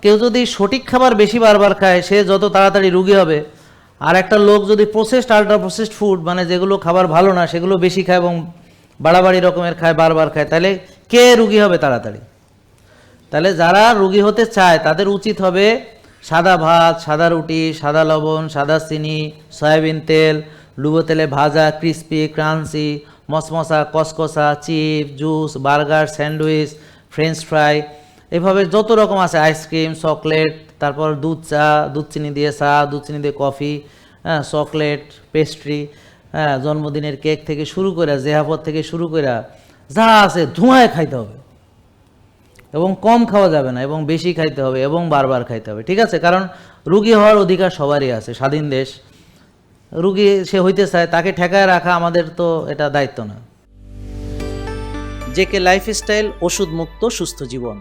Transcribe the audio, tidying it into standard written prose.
কেউ যদি সঠিক খাবার বেশি বারবার খায় সে যত তাড়াতাড়ি রুগী হবে, আর একটা লোক যদি প্রসেসড আল্ট্রা প্রসেসড ফুড মানে যেগুলো খাবার ভালো না সেগুলো বেশি খায় এবং বাড়াবাড়ি রকমের খায়, বারবার খায়, তাহলে কে রুগী হবে তাড়াতাড়ি? তাহলে যারা রুগী হতে চায় তাদের উচিত হবে সাদা ভাত, সাদা রুটি, সাদা লবণ, সাদা চিনি, সয়াবিন তেল, ডুবো তেলে ভাজা, ক্রিস্পি, ক্রাঞ্চি, মশমশা, কসকসা, chip, juice, burger, sandwich, French fry, এভাবে যত রকম আছে, আইসক্রিম, চকলেট, তারপর দুধ চা, দুধ চিনি দিয়ে চা, দুধ চিনি দিয়ে কফি, হ্যাঁ, চকলেট, পেস্ট্রি, হ্যাঁ, জন্মদিনের কেক থেকে শুরু করে, জেহাপত থেকে শুরু করে যা আছে ধোঁয়ায় খাইতে হবে, এবং কম খাওয়া যাবে না, এবং বেশি খাইতে হবে, এবং বারবার খাইতে হবে, ঠিক আছে? কারণ রুগী হওয়ার অধিকার সবারই আছে, স্বাধীন দেশ, রুগী সে হইতে চায়, তাকে ঠেকায় রাখা আমাদের তো এটা দায়িত্ব না। জেকে লাইফস্টাইল, ওষুধ মুক্ত সুস্থ জীবন।